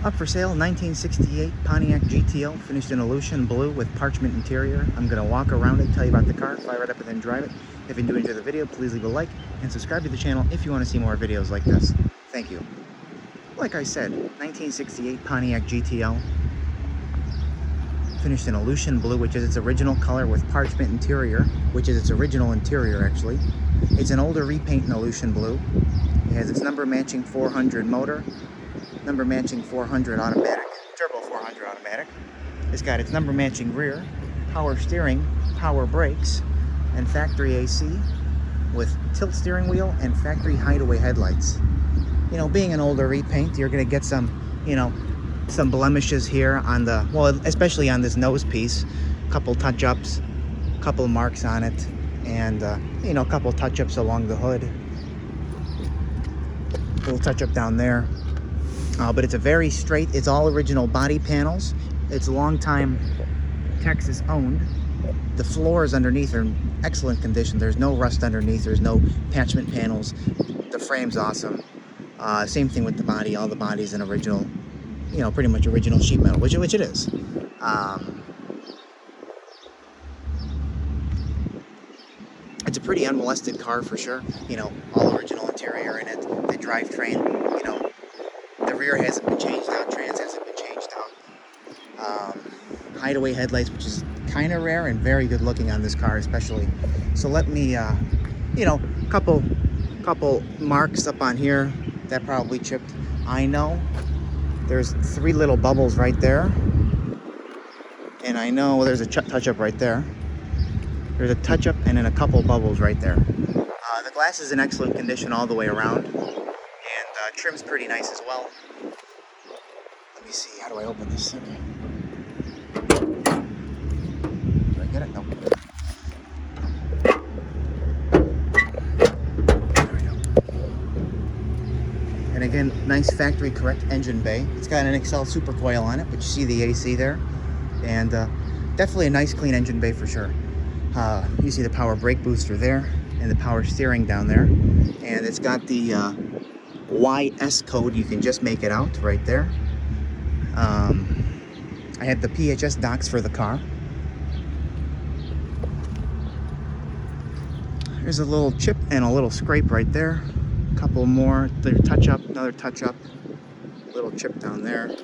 Up for sale, 1968 Pontiac GTO, finished in Aleutian blue with Parchment interior. I'm going to walk around it, tell you about the car, fire it up, and then drive it. If you do enjoy the video, please leave a like and subscribe to the channel if you want to see more videos like this. Thank you. Like I said, 1968 Pontiac GTO, finished in Aleutian blue, which is its original color, with Parchment interior, which is its original interior actually. It's an older repaint in Aleutian blue. It has its number matching 400 motor, number matching 400 automatic, turbo 400 automatic. It's got its number matching rear, power steering, power brakes, and factory AC with tilt steering wheel and factory Hideaway headlights. You know, being an older repaint, you're going to get some, some blemishes here on the, well, especially on this nose piece. A couple touch-ups, a couple marks on it, and, a couple touch-ups along the hood. A little touch-up down there. But it's a very straight, it's all original body panels. It's long time Texas owned. The floors underneath are in excellent condition. There's no rust underneath. There's no patchment panels. The frame's awesome. Same thing with the body. All the body's in original, pretty much original sheet metal, which it is. It's a pretty unmolested car for sure. All original interior in it. The drivetrain, the rear hasn't been changed out, trans hasn't been changed out. Hideaway headlights, which is kind of rare and very good looking on this car especially. So let me, couple marks up on here that probably chipped. I know there's 3 little bubbles right there. And I know there's a touch-up right there. There's a touch-up and then a couple bubbles right there. The glass is in excellent condition all the way around. And trim's pretty nice as well. Let me see, how do I open this? Okay. Do I get it? No. There we go. And again, nice factory correct engine bay. It's got an Excel super coil on it, but you see the AC there. And definitely a nice clean engine bay for sure. You see the power brake booster there and the power steering down there. And it's got the YS code. You can just make it out right there. I had the PHS docks for the car. There's a little chip and a little scrape right there. A couple more. There's a touch up, another touch up. Little chip down there.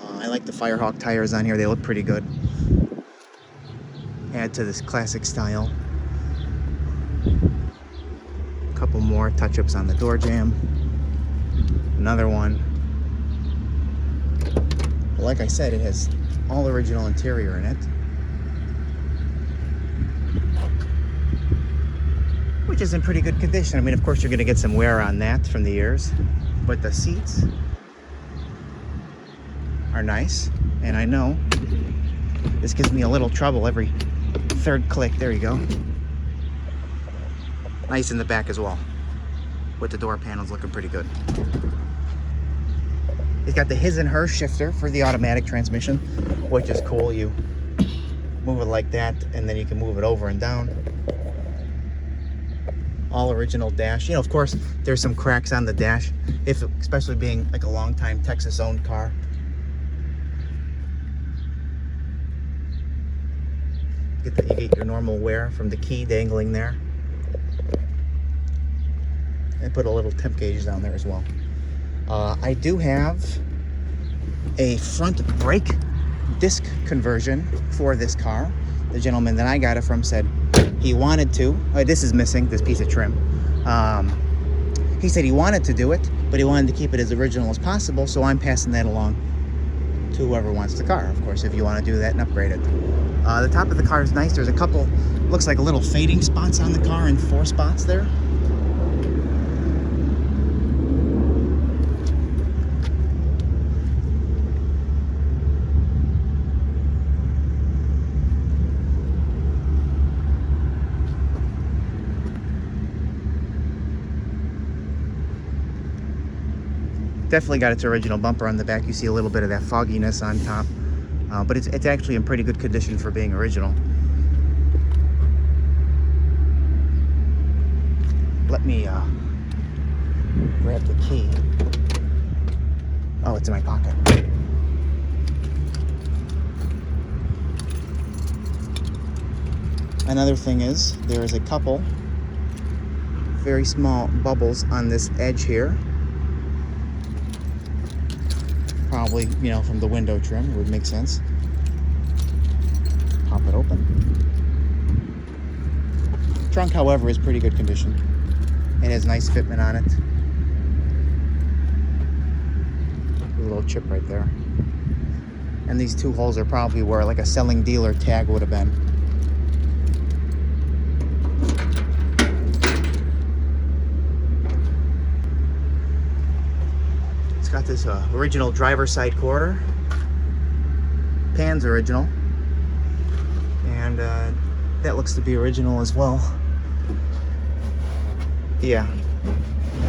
I like the Firehawk tires on here. They look pretty good. Add to this classic style. A couple more touch-ups on the door jamb. Another one. But like I said, it has all original interior in it, which is in pretty good condition. I mean, of course, you're going to get some wear on that from the years, but the seats are nice. And I know this gives me a little trouble every third click. There you go. Nice in the back as well, with the door panels looking pretty good. It's got the his and her shifter for the automatic transmission, which is cool. You move it like that, and then you can move it over and down. All original dash. Of course, there's some cracks on the dash, especially being like a long time Texas owned car. You get your normal wear from the key dangling there. And put a little temp gauge down there as well. I do have a front brake disc conversion for this car. The gentleman that I got it from said he wanted to. This is missing, this piece of trim. He said he wanted to do it, but he wanted to keep it as original as possible, so I'm passing that along to whoever wants the car, of course, if you want to do that and upgrade it. The top of the car is nice. There's a couple, looks like a little fading spots on the car, and 4 spots there. Definitely got its original bumper on the back. You see a little bit of that fogginess on top, but it's actually in pretty good condition for being original. Let me grab the key. Oh, it's in my pocket. Another thing is, there is a couple very small bubbles on this edge here. Probably, you know, from the window trim, it would make sense. Pop it open. Trunk, however, is pretty good condition. It has nice fitment on it. A little chip right there. And these two holes are probably where like a selling dealer tag would have been. It's got this original driver's side quarter. Pan's original. And that looks to be original as well. Yeah.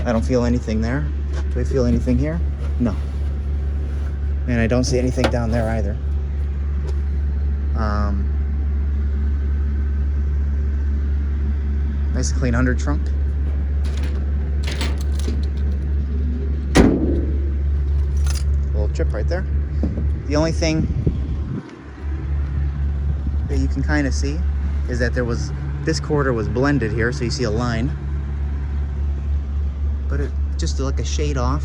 I don't feel anything there. Do I feel anything here? No. And I don't see anything down there either. Nice and clean under trunk. A little chip right there. The only thing that you can kind of see is that this quarter was blended here, so you see a line. But it just like a shade off,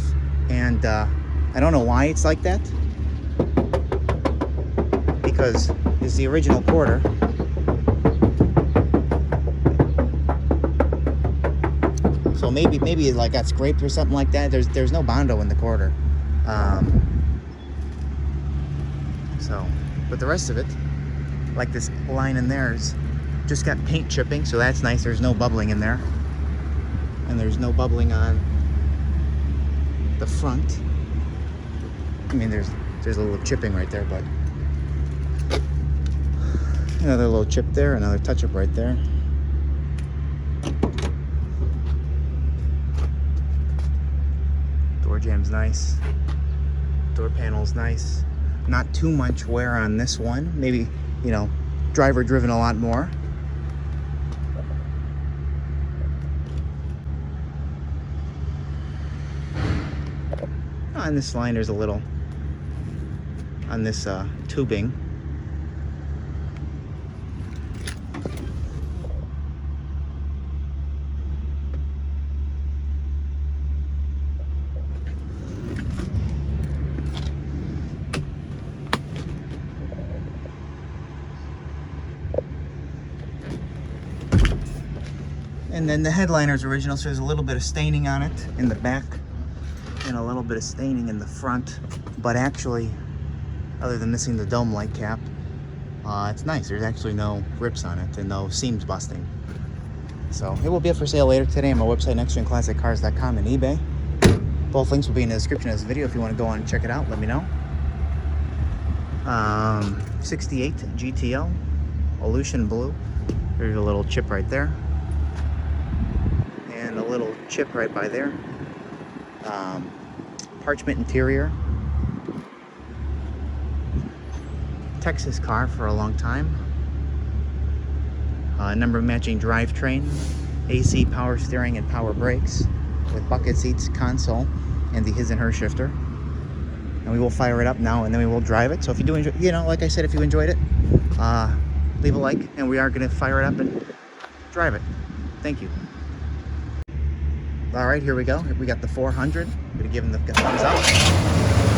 and I don't know why it's like that, because it's the original quarter. So maybe it like got scraped or something like that. There's no Bondo in the quarter. But the rest of it, like this line in there, is just got paint chipping, so that's nice. There's no bubbling in there, and there's no bubbling on the front. I mean, there's a little chipping right there, but another little chip there, another touch-up right there. Door jam's nice. Door panel's nice. Not too much wear on this one. Maybe, you know, driver driven a lot more. On this line, there's a little on this tubing. And then the headliner's original, so there's a little bit of staining on it in the back and a little bit of staining in the front, but actually, other than missing the dome light cap, it's nice. There's actually no rips on it and no seams busting. So it will be up for sale later today on my website, nextgenclassiccars.com, and eBay. Both links will be in the description of this video if you want to go on and check it out. Let me know. 68 GTO, Aleutian blue. There's a little chip right there. And a little chip right by there. Parchment interior. Texas car for a long time. Number matching drivetrain, AC power steering and power brakes with bucket seats, console, and the his and her shifter. And we will fire it up now, and then we will drive it. So if you do enjoy, you know, like I said, if you enjoyed it, leave a like, and we are going to fire it up and drive it. Thank you. All right, here we go. We got the 400. I'm going to give him the thumbs up.